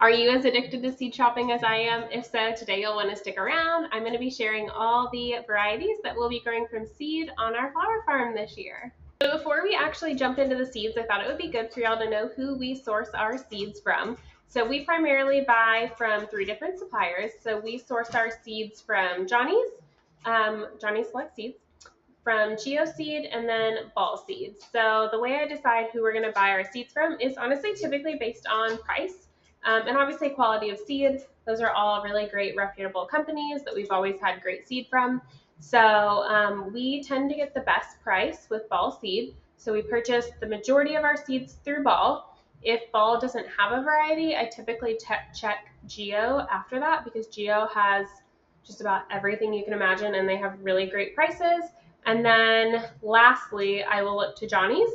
Are you as addicted to seed shopping as I am? If so, today you'll want to stick around. I'm going to be sharing all the varieties that we'll be growing from seed on our flower farm this year. So before we actually jump into the seeds, I thought it would be good for y'all to know who we source our seeds from. So we primarily buy from 3 different suppliers. So we source our seeds from Johnny's Select Seeds, from GeoSeed, and then Ball Seeds. So the way I decide who we're going to buy our seeds from is honestly typically based on price and obviously quality of seed. Those are all really great reputable companies that we've always had great seed from. So we tend to get the best price with Ball Seed. So we purchase the majority of our seeds through Ball. If Ball doesn't have a variety, I typically check Geo after that because Geo has just about everything you can imagine and they have really great prices. And then lastly, I will look to Johnny's.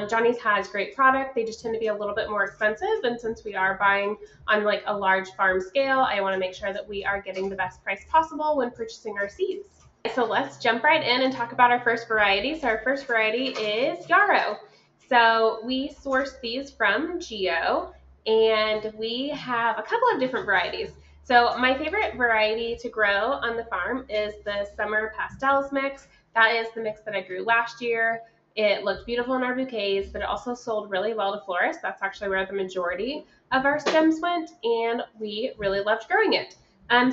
Johnny's has great product. They just tend to be a little bit more expensive. And since we are buying on like a large farm scale, I want to make sure that we are getting the best price possible when purchasing our seeds. So let's jump right in and talk about our first variety. So our first variety is yarrow. So we source these from Geo, and we have a couple of different varieties. So my favorite variety to grow on the farm is the Summer Pastels mix. That is the mix that I grew last year. It looked beautiful in our bouquets, but it also sold really well to florists. That's actually where the majority of our stems went, and we really loved growing it.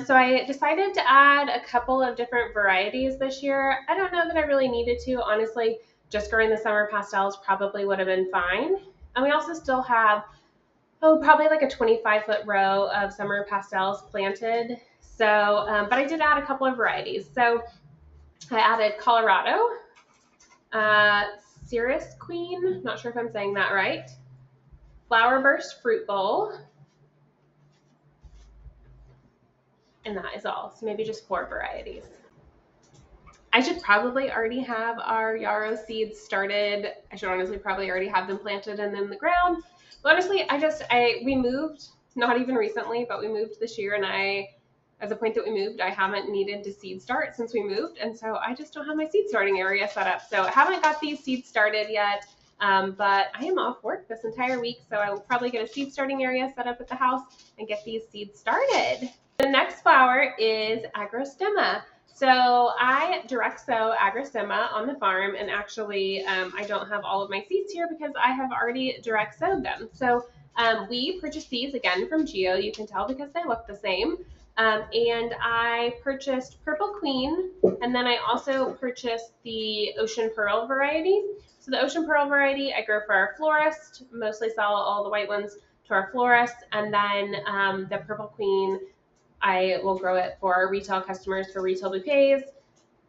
So I decided to add a couple of different varieties this year. I don't know that I really needed to. Honestly, just growing the Summer Pastels probably would have been fine. And we also still have, probably like a 25-foot row of Summer Pastels planted. So, but I did add a couple of varieties. So I added Colorado, Cirrus Queen, not sure if I'm saying that right, Flower Burst Fruit Bowl, and that is all. So maybe just 4 varieties. I should probably already have our yarrow seeds started. I should honestly probably already have them planted and in the ground. But honestly, we moved, not even recently, but we moved this year, and at the point that we moved, I haven't needed to seed start since we moved, and so I just don't have my seed starting area set up. So I haven't got these seeds started yet, but I am off work this entire week, so I will probably get a seed starting area set up at the house and get these seeds started. The next flower is Agrostemma. So I direct sow Agrostemma on the farm, and actually I don't have all of my seeds here because I have already direct sowed them. So we purchased these again from Geo. You can tell because they look the same. And I purchased Purple Queen, and then I also purchased the Ocean Pearl variety. So the Ocean Pearl variety I grow for our florist, mostly sell all the white ones to our florist, and then the Purple Queen, I will grow it for our retail customers for retail bouquets.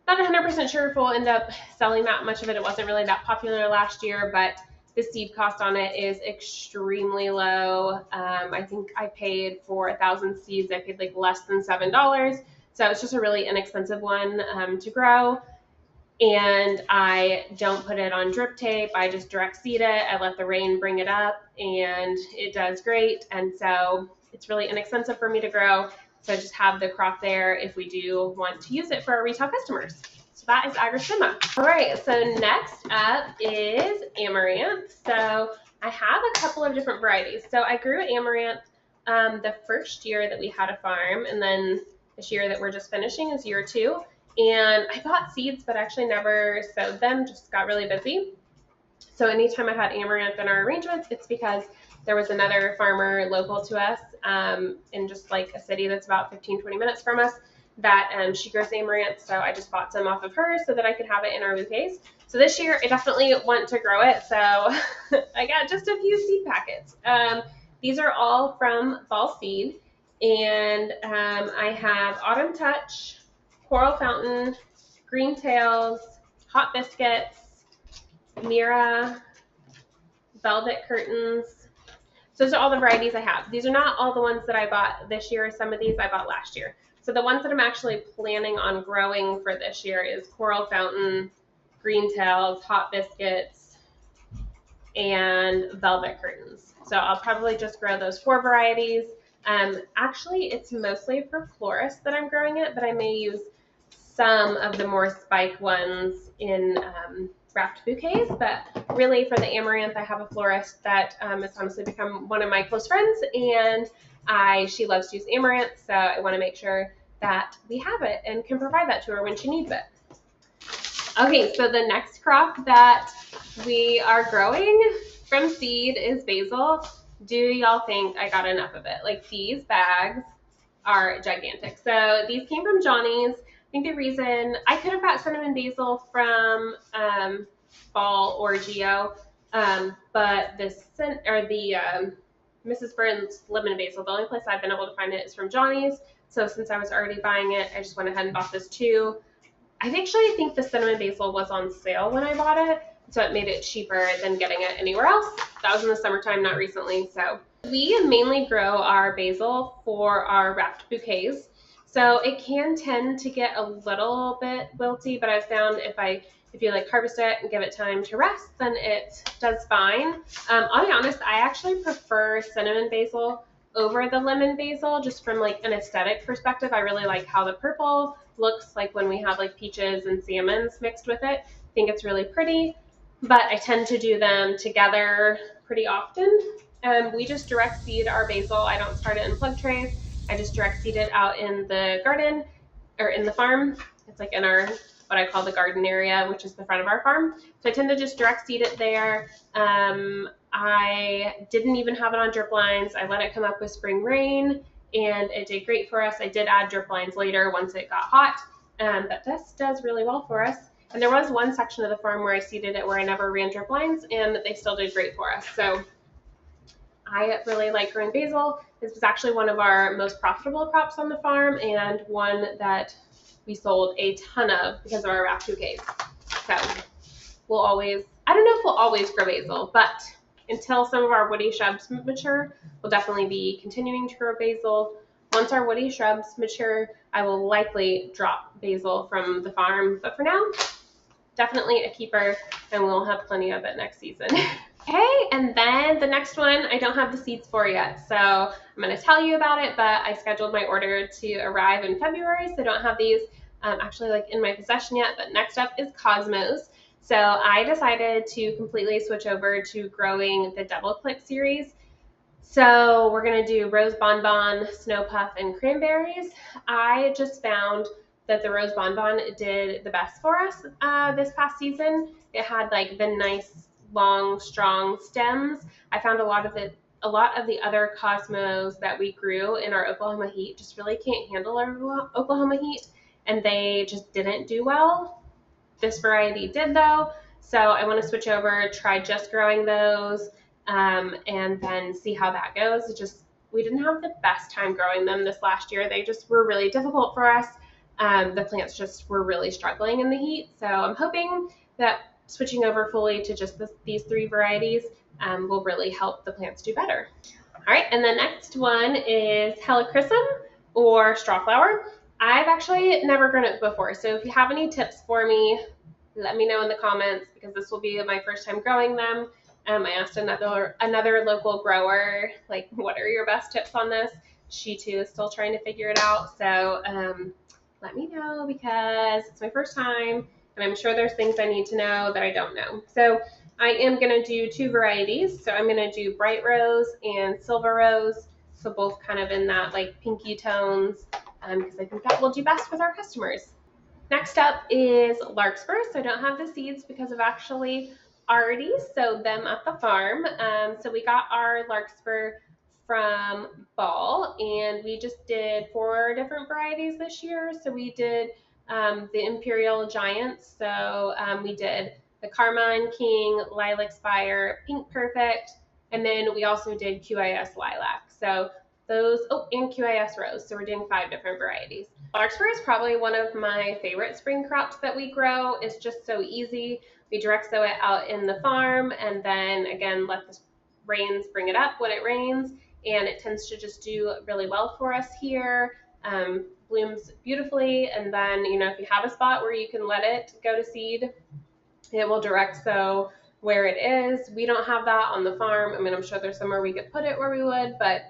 Not 100% sure if we'll end up selling that much of it. It wasn't really that popular last year, but the seed cost on it is extremely low. I think I paid for 1,000 seeds. I paid like less than $7. So it's just a really inexpensive one to grow. And I don't put it on drip tape. I just direct seed it. I let the rain bring it up, and it does great. And so it's really inexpensive for me to grow. So I just have the crop there if we do want to use it for our retail customers. So that is Agrostemma. All right, so next up is Amaranth. So I have a couple of different varieties. So I grew Amaranth the first year that we had a farm, and then this year that we're just finishing is year 2. And I bought seeds, but actually never sowed them, just got really busy. So anytime I've had Amaranth in our arrangements, it's because there was another farmer local to us in just like a city that's about 15-20 minutes from us that she grows Amaranth. So I just bought some off of her so that I could have it in our bouquets. So this year I definitely want to grow it. So I got just a few seed packets. These are all from Ball Seed. And I have Autumn Touch, Coral Fountain, Green Tails, Hot Biscuits, Mira, Velvet Curtains. So those are all the varieties I have. These are not all the ones that I bought this year. Some of these I bought last year. So the ones that I'm actually planning on growing for this year is Coral Fountain, Green Tails, Hot Biscuits, and Velvet Curtains. So I'll probably just grow those 4 varieties. Actually, it's mostly for florists that I'm growing it, but I may use some of the more spike ones in wrapped bouquets, but really for the amaranth, I have a florist that has honestly become one of my close friends, and she loves to use amaranth, so I want to make sure that we have it and can provide that to her when she needs it. Okay, so the next crop that we are growing from seed is basil. Do y'all think I got enough of it? Like, these bags are gigantic. So these came from Johnny's. I think the reason I could have got cinnamon basil from Ball or Geo, but Mrs. Burns lemon basil, the only place I've been able to find it is from Johnny's. So since I was already buying it, I just went ahead and bought this too. I actually think the cinnamon basil was on sale when I bought it, so it made it cheaper than getting it anywhere else. That was in the summertime, not recently. So we mainly grow our basil for our wrapped bouquets. So it can tend to get a little bit wilty, but I've found if you like harvest it and give it time to rest, then it does fine. I'll be honest, I actually prefer cinnamon basil over the lemon basil, just from like an aesthetic perspective. I really like how the purple looks like when we have like peaches and salmons mixed with it. I think it's really pretty, but I tend to do them together pretty often. We just direct seed our basil. I don't start it in plug trays. I just direct seed it out in the garden or in the farm. It's like in our what I call the garden area, which is the front of our farm. So I tend to just direct seed it there. I didn't even have it on drip lines. I let it come up with spring rain, and it did great for us. I did add drip lines later once it got hot, but this does really well for us. And there was one section of the farm where I seeded it where I never ran drip lines, and they still did great for us. So I really like growing basil. This was actually one of our most profitable crops on the farm, and one that we sold a ton of because of our wrapped bouquets. So I don't know if we'll always grow basil, but until some of our woody shrubs mature, we'll definitely be continuing to grow basil. Once our woody shrubs mature, I will likely drop basil from the farm, but for now, definitely a keeper, and we'll have plenty of it next season. Okay, and then the next one I don't have the seeds for yet, so I'm going to tell you about it, but I scheduled my order to arrive in February, so I don't have these actually like in my possession yet. But next up is Cosmos. So I decided to completely switch over to growing the Double Click series. So we're going to do Rose Bonbon, Snow Puff, and Cranberries. I just found that the Rose Bonbon did the best for us this past season. It had like the nice long, strong stems. I found a lot of the other Cosmos that we grew in our Oklahoma heat just really can't handle our Oklahoma heat, and they just didn't do well. This variety did though, so I want to switch over, try just growing those, and then see how that goes. We didn't have the best time growing them this last year. They just were really difficult for us. The plants just were really struggling in the heat, so I'm hoping that switching over fully to just these three varieties will really help the plants do better. All right, and the next one is Helichrysum or Strawflower. I've actually never grown it before, so if you have any tips for me, let me know in the comments, because this will be my first time growing them. I asked another local grower, like, what are your best tips on this? She too is still trying to figure it out, so let me know, because it's my first time, and I'm sure there's things I need to know that I don't know. So I am going to do two varieties. So I'm going to do Bright Rose and Silver Rose, so both kind of in that like pinky tones, because I think that will do best with our customers. Next up is Larkspur. So I don't have the seeds because I've actually already sowed them at the farm. So we got our Larkspur from Ball, and we just did 4 different varieties this year. So we did the Imperial Giants. So we did the Carmine King, Lilac Spire, Pink Perfect, and then we also did QIS Lilac. So those, and QIS Rose. So we're doing 5 different varieties. Larkspur is probably one of my favorite spring crops that we grow. It's just so easy. We direct sow it out in the farm, and then again let the rains bring it up when it rains, and it tends to just do really well for us here. Blooms beautifully, and then if you have a spot where you can let it go to seed, it will direct sow where it is. We don't have that on the farm. I mean, I'm sure there's somewhere we could put it where we would, but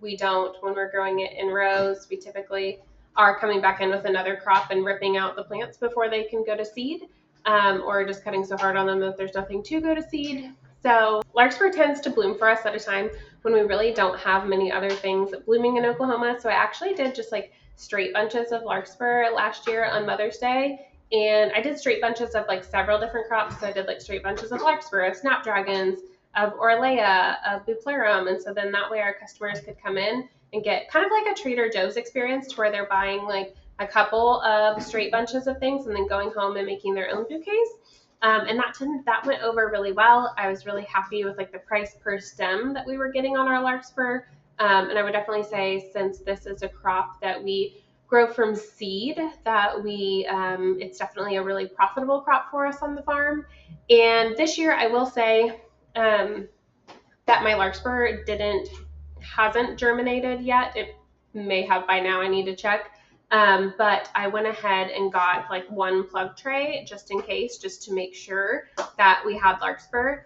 we don't. When we're growing it in rows, we typically are coming back in with another crop and ripping out the plants before they can go to seed. or just cutting so hard on them that there's nothing to go to seed. So Larkspur tends to bloom for us at a time when we really don't have many other things blooming in Oklahoma. So I actually did just like straight bunches of Larkspur last year on Mother's Day. And I did straight bunches of like several different crops. So I did like straight bunches of Larkspur, of Snapdragons, of Orlea, of Buplarum. And so then that way our customers could come in and get kind of like a Trader Joe's experience to where they're buying like a couple of straight bunches of things and then going home and making their own bouquets. And that went over really well. I was really happy with like the price per stem that we were getting on our Larkspur. And I would definitely say, since this is a crop that we grow from seed, that it's definitely a really profitable crop for us on the farm. And this year I will say that my Larkspur hasn't germinated yet. It may have by now, I need to check. But I went ahead and got like one plug tray just in case, just to make sure that we had Larkspur,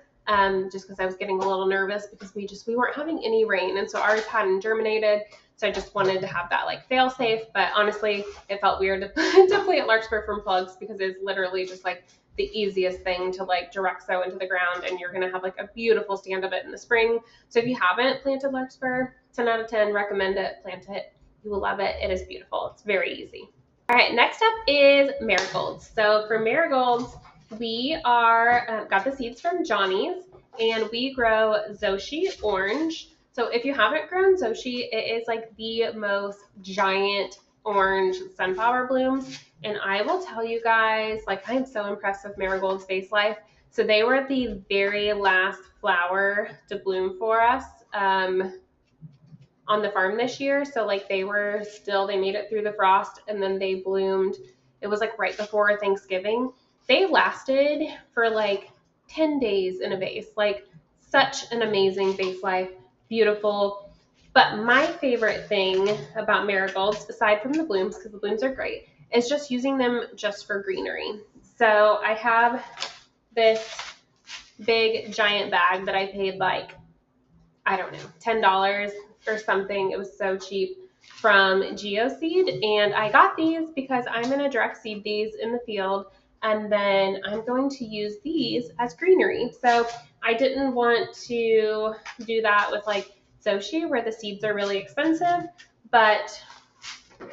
just because I was getting a little nervous because we weren't having any rain, and so ours hadn't germinated. So I just wanted to have that like fail safe. But honestly, it felt weird to plant Larkspur from plugs because it's literally just like the easiest thing to like direct sow into the ground, and you're gonna have like a beautiful stand of it in the spring. So if you haven't planted Larkspur, 10 out of 10, recommend it. Plant it. You will love it. It is beautiful. It's very easy. All right, next up is marigolds. So for marigolds, we got the seeds from Johnny's, and we grow Zoshi orange. So if you haven't grown Zoshi, it is like the most giant orange sunflower blooms. And I will tell you guys, like, I'm so impressed with Marigold's vase life. So they were the very last flower to bloom for us on the farm this year. So like they made it through the frost, and then they bloomed. It was like right before Thanksgiving. They lasted for like 10 days in a vase. Like, such an amazing vase life. Beautiful. But my favorite thing about marigolds, aside from the blooms, because the blooms are great, is just using them just for greenery. So I have this big giant bag that I paid like, I don't know, $10 or something. It was so cheap, from GeoSeed. And I got these because I'm going to direct seed these in the field, and then I'm going to use these as greenery. So I didn't want to do that with like Zoshi, where the seeds are really expensive, but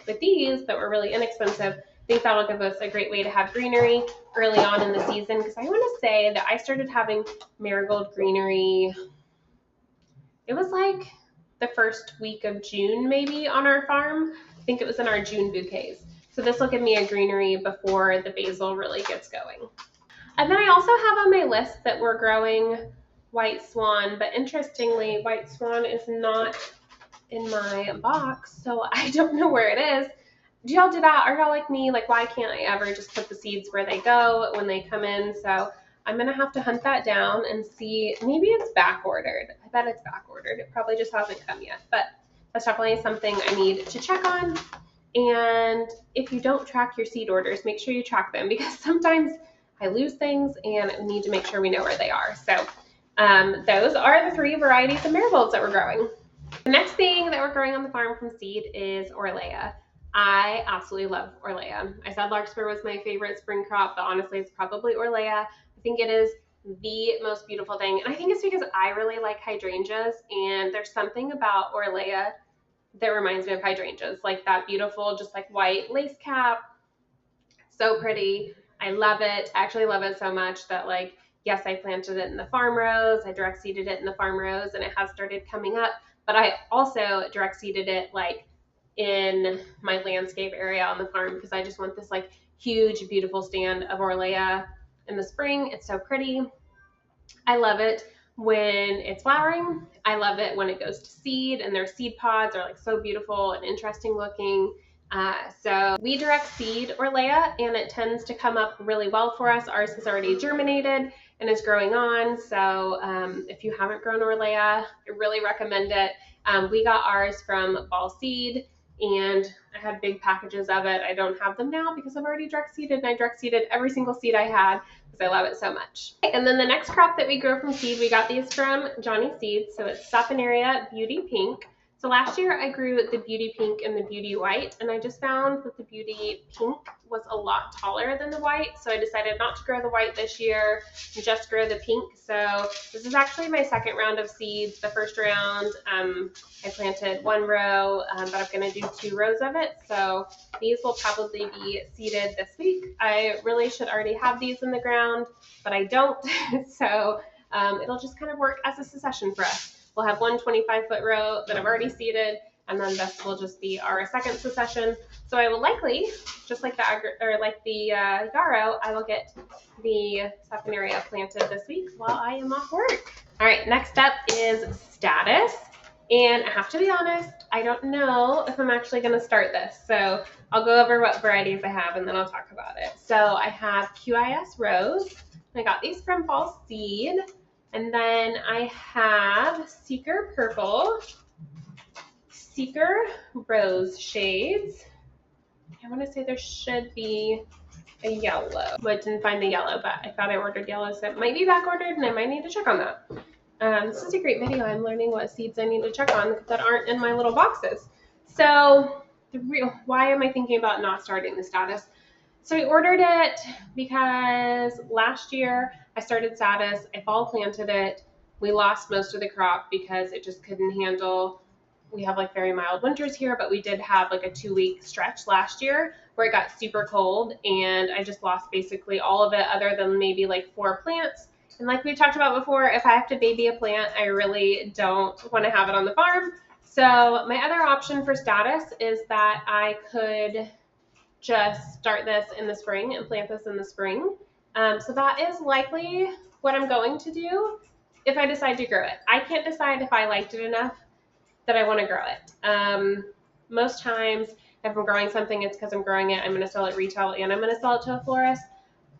with these that were really inexpensive, I think that'll give us a great way to have greenery early on in the season. Because I want to say that I started having marigold greenery, it was like the first week of June maybe on our farm. I think it was in our June bouquets. So this will give me a greenery before the basil really gets going. And then I also have on my list that we're growing white swan, but interestingly, white swan is not in my box, so I don't know where it is. Do y'all do that? Are y'all like me? Like, why can't I ever just put the seeds where they go when they come in? So I'm gonna have to hunt that down and see. Maybe it's back ordered. I bet it's back ordered. It probably just hasn't come yet, but that's definitely something I need to check on. And if you don't track your seed orders, make sure you track them, because sometimes I lose things and we need to make sure we know where they are. So those are the 3 varieties of marigolds that we're growing. The next thing that we're growing on the farm from seed is Orlea. I absolutely love Orlea. I said Larkspur was my favorite spring crop, but honestly, it's probably Orlea. I think it is the most beautiful thing. And I think it's because I really like hydrangeas, and there's something about Orlea that reminds me of hydrangeas, like that beautiful, just like white lace cap. So pretty. I love it. I actually love it so much that, like, yes, I planted it in the farm rows. I direct seeded it in the farm rows, and it has started coming up. But I also direct seeded it like in my landscape area on the farm, because I just want this like huge, beautiful stand of Orlea in the spring. It's so pretty. I love it when it's flowering. I love it when it goes to seed, and their seed pods are like so beautiful and interesting looking. So we direct seed Orlea, and it tends to come up really well for us. Ours has already germinated and is growing on. So if you haven't grown Orlea, I really recommend it. We got ours from Ball Seed, and I had big packages of it. I don't have them now because I've already direct seeded, and I direct seeded every single seed I had because I love it so much. And then the next crop that we grow from seed, we got these from Johnny Seeds. So it's Saponaria Beauty Pink. So last year I grew the Beauty Pink and the Beauty White, and I just found that the Beauty Pink was a lot taller than the white, so I decided not to grow the white this year and just grow the pink. So this is actually my second round of seeds. The first round I planted one row, but I'm going to do 2 rows of it. So these will probably be seeded this week. I really should already have these in the ground, but I don't. So it'll just kind of work as a succession for us. We'll have one 25-foot row that I've already seeded, and then this will just be our second succession. So I will likely, just like the yarrow, I will get the Saponaria planted this week while I am off work. All right, next up is status. And I have to be honest, I don't know if I'm actually going to start this. So I'll go over what varieties I have, and then I'll talk about it. So I have QIS Rose. I got these from Fall Seed. And then I have Seeker Purple, Seeker Rose shades. I want to say there should be a yellow. Well, I didn't find the yellow, but I thought I ordered yellow, so it might be back ordered, and I might need to check on that. This is a great video. I'm learning what seeds I need to check on that aren't in my little boxes. So why am I thinking about not starting the status? So I ordered it because last year I started status, I fall planted it, we lost most of the crop because it just couldn't handle, we have like very mild winters here, but we did have like a 2-week stretch last year where it got super cold, and I just lost basically all of it other than maybe like 4 plants. And like we talked about before, if I have to baby a plant, I really don't want to have it on the farm. So my other option for status is that I could just start this in the spring and plant this in the spring. So that is likely what I'm going to do if I decide to grow it. I can't decide if I liked it enough that I want to grow it. Most times if I'm growing something, it's because I'm growing it, I'm going to sell it retail, and I'm going to sell it to a florist.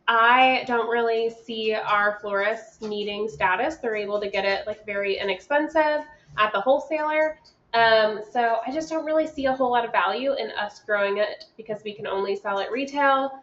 I don't really see our florists needing status. They're able to get it like very inexpensive at the wholesaler. So I just don't really see a whole lot of value in us growing it because we can only sell it retail.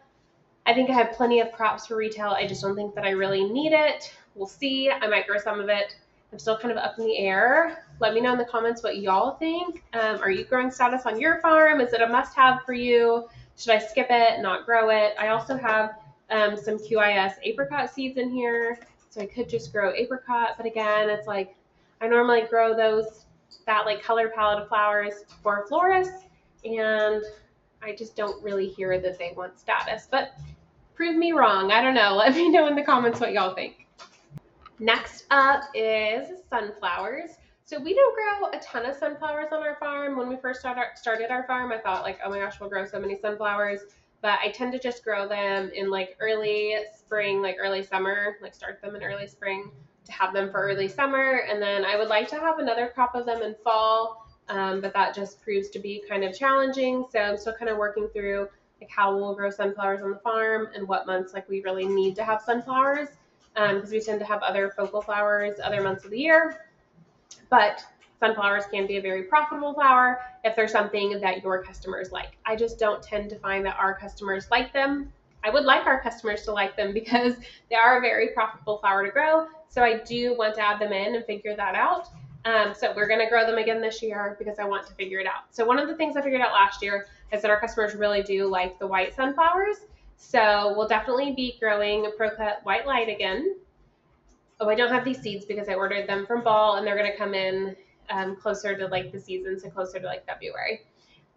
I think I have plenty of crops for retail. I just don't think that I really need it. We'll see. I might grow some of it. I'm still kind of up in the air. Let me know in the comments what y'all think. Are you growing status on your farm? Is it a must-have for you? Should I skip it, not grow it? I also have some QIS apricot seeds in here, so I could just grow apricot. But again, it's like I normally grow that like color palette of flowers for florists, and I just don't really hear that they want status. But prove me wrong. I don't know. Let me know in the comments what y'all think. Next up is sunflowers. So we don't grow a ton of sunflowers on our farm. When we first started our farm, I thought like, oh my gosh, we'll grow so many sunflowers. But I tend to just grow them in like early spring, like early summer, like start them in early spring to have them for early summer. And then I would like to have another crop of them in fall, but that just proves to be kind of challenging. So I'm still kind of working through like how we'll grow sunflowers on the farm and what months like we really need to have sunflowers, because we tend to have other focal flowers other months of the year. But sunflowers can be a very profitable flower if there's something that your customers like. I just don't tend to find that our customers like them. I would like our customers to like them because they are a very profitable flower to grow. So I do want to add them in and figure that out. So we're going to grow them again this year because I want to figure it out. So one of the things I figured out last year is that our customers really do like the white sunflowers. So we'll definitely be growing a Pro-Cut White Light again. Oh, I don't have these seeds because I ordered them from Ball, and they're going to come in closer to like the season, so closer to like February.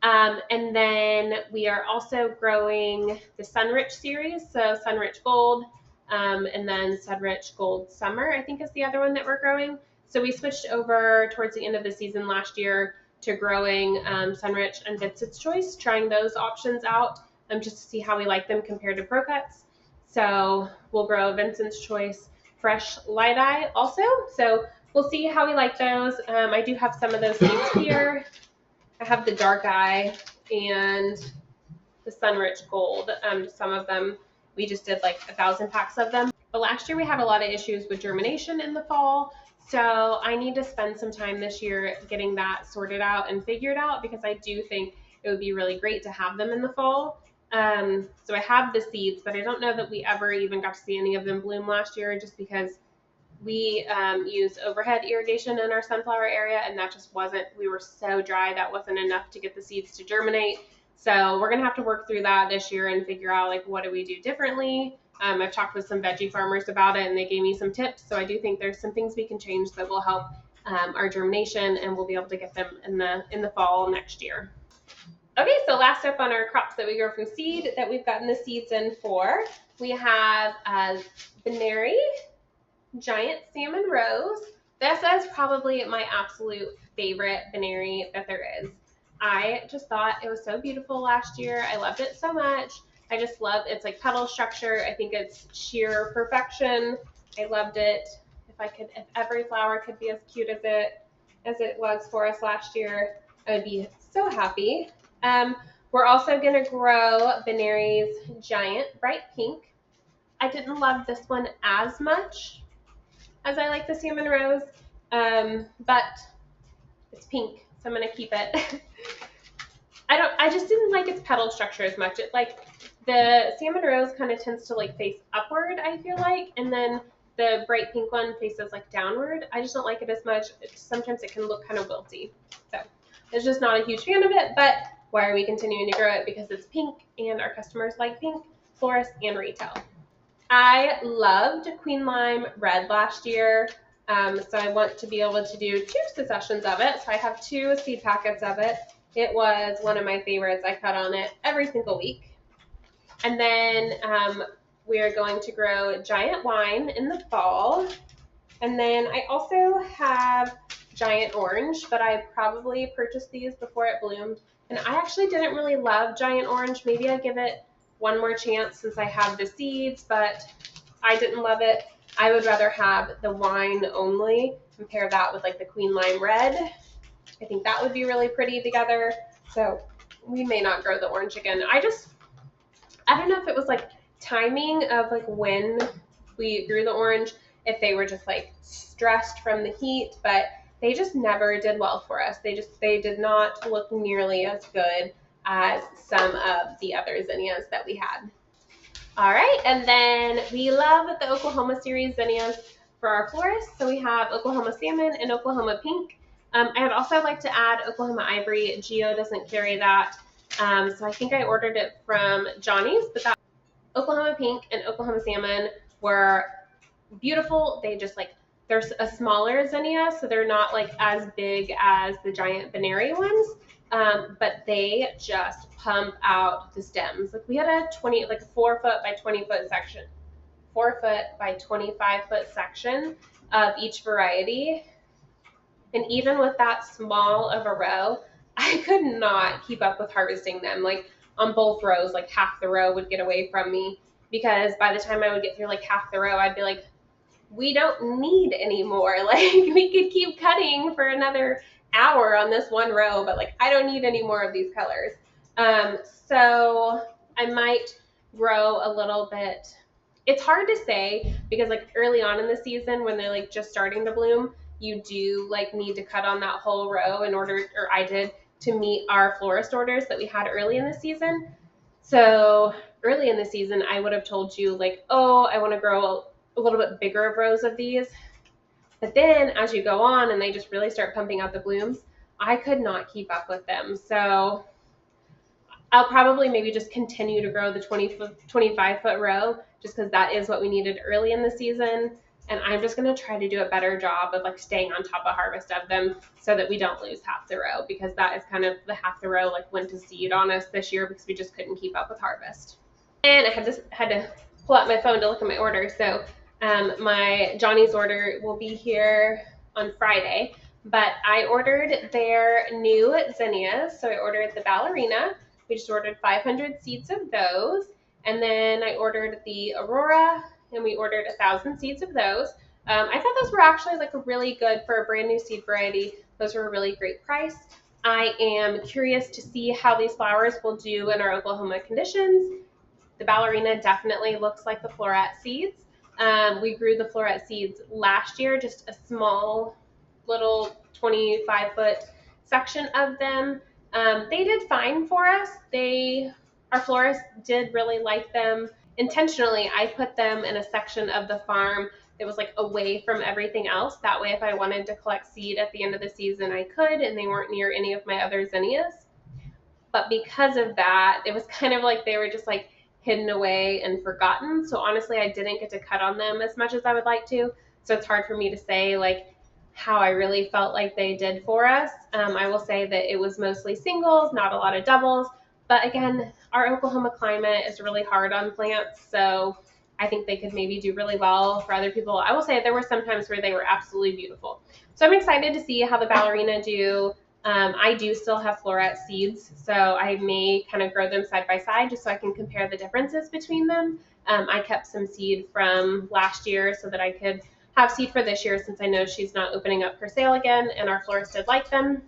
And then we are also growing the Sunrich series, so Sunrich Gold, and then Sunrich Gold Summer, I think is the other one that we're growing. So we switched over towards the end of the season last year to growing Sunrich and Vincent's Choice, trying those options out just to see how we like them compared to Pro-Cuts. So we'll grow Vincent's Choice Fresh Light Eye also. So we'll see how we like those. I do have some of those seeds here. I have the Dark Eye and the Sunrich Gold. Some of them, we just did like 1,000 packs of them. But last year we had a lot of issues with germination in the fall. So I need to spend some time this year getting that sorted out and figured out, because I do think it would be really great to have them in the fall. So I have the seeds, but I don't know that we ever even got to see any of them bloom last year, just because We use overhead irrigation in our sunflower area, and that just wasn't, we were so dry, that wasn't enough to get the seeds to germinate. So we're gonna have to work through that this year and figure out like what do we do differently. I've talked with some veggie farmers about it, and they gave me some tips. So I do think there's some things we can change that will help our germination, and we'll be able to get them in the fall next year. Okay, so last up on our crops that we grow from seed that we've gotten the seeds in for, we have Benary Giant Salmon Rose. This is probably my absolute favorite Benary that there is. I just thought it was so beautiful last year. I loved it so much. I just love its like petal structure. I think it's sheer perfection. I loved it. If every flower could be as cute as it was for us last year, I would be so happy. We're also going to grow Benary's Giant Bright Pink. I didn't love this one as much as I like the Salmon Rose, but it's pink, so I'm going to keep it. I just didn't like its petal structure as much. It like the Salmon Rose kind of tends to like face upward, I feel like, and then the bright pink one faces like downward. I just don't like it as much. Sometimes it can look kind of wilty. So I was just not a huge fan of it, but why are we continuing to grow it? Because it's pink and our customers like pink, florists and retail. I loved Queen Lime Red last year, so I want to be able to do 2 successions of it. So I have 2 seed packets of it. It was one of my favorites. I cut on it every single week. And then we are going to grow Giant Wine in the fall. And then I also have Giant Orange, but I probably purchased these before it bloomed. And I actually didn't really love Giant Orange. Maybe I'll give it one more chance since I have the seeds, but I didn't love it. I would rather have the wine only and pair that with like the Queen Lime Red. I think that would be really pretty together. So we may not grow the orange again. I don't know if it was like timing of like when we grew the orange, if they were just like stressed from the heat, but they just never did well for us. They did not look nearly as good as some of the other zinnias that we had. All right, and then we love the Oklahoma series zinnias for our florists. So we have Oklahoma Salmon and Oklahoma Pink. I'd also like to add Oklahoma Ivory. Geo doesn't carry that, so I think I ordered it from Johnny's, but that Oklahoma Pink and Oklahoma Salmon were beautiful. They just like, they're a smaller zinnia, so they're not like as big as the giant Benary ones, but they just pump out the stems. Like we had a 4 foot by 20 foot section, 4 foot by 25 foot section of each variety. And even with that small of a row, I could not keep up with harvesting them. Like on both rows, like half the row would get away from me, because by the time I would get through like half the row, I'd be like, we don't need any more. Like we could keep cutting for another hour on this one row, but like I don't need any more of these colors. So I might grow a little bit. It's hard to say because like early on in the season when they're like just starting to bloom, you do like need to cut on that whole row in order, or I did, to meet our florist orders that we had early in the season. So early in the season, I would have told you like, oh, I want to grow a little bit bigger of rows of these. But then as you go on and they just really start pumping out the blooms, I could not keep up with them. So I'll probably maybe just continue to grow the 25 foot row just because that is what we needed early in the season. And I'm just going to try to do a better job of like staying on top of harvest of them so that we don't lose half the row, because that is kind of the half the row like went to seed on us this year because we just couldn't keep up with harvest. And I had to pull out my phone to look at my order. So my Johnny's order will be here on Friday, but I ordered their new zinnias. So I ordered the Ballerina. We just ordered 500 seeds of those. And then I ordered the Aurora, and we ordered 1,000 seeds of those. I thought those were actually like really good for a brand new seed variety. Those were a really great price. I am curious to see how these flowers will do in our Oklahoma conditions. The Ballerina definitely looks like the floret seeds. We grew the floret seeds last year, just a small little 25 foot section of them. They did fine for us. Our florists did really like them. Intentionally, I put them in a section of the farm it was like away from everything else. That way, if I wanted to collect seed at the end of the season, I could, and they weren't near any of my other zinnias. But because of that, it was kind of like they were just like hidden away and forgotten. So honestly, I didn't get to cut on them as much as I would like to. So it's hard for me to say like how I really felt like they did for us. I will say that it was mostly singles, not a lot of doubles. But again, our Oklahoma climate is really hard on plants, so I think they could maybe do really well for other people. I will say there were some times where they were absolutely beautiful. So I'm excited to see how the ballerina do. I do still have floret seeds, so I may kind of grow them side by side just so I can compare the differences between them. I kept some seed from last year so that I could have seed for this year, since I know she's not opening up for sale again and our florist did like them.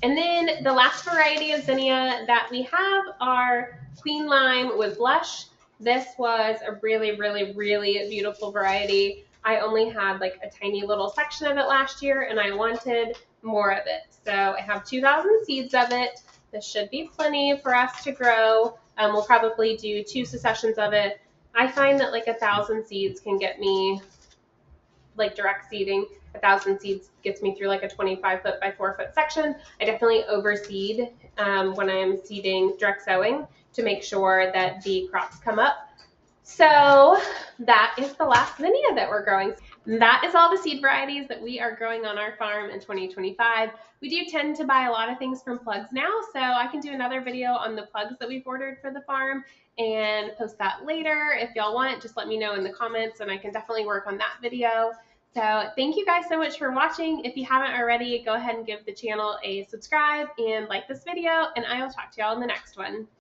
And then the last variety of zinnia that we have are Queen Lime with Blush. This was a really, really, really beautiful variety. I only had like a tiny little section of it last year and I wanted more of it. So I have 2,000 seeds of it. This should be plenty for us to grow. We'll probably do 2 successions of it. I find that like 1,000 seeds can get me, like direct seeding, 1,000 seeds gets me through like a 25-foot by 4-foot section. I definitely overseed when I'm seeding direct sowing to make sure that the crops come up. So that is the last zinnia that we're growing. That is all the seed varieties that we are growing on our farm in 2025. We do tend to buy a lot of things from plugs now, so I can do another video on the plugs that we've ordered for the farm and post that later. If y'all want, just let me know in the comments and I can definitely work on that video. So thank you guys so much for watching. If you haven't already, go ahead and give the channel a subscribe and like this video, and I will talk to y'all in the next one.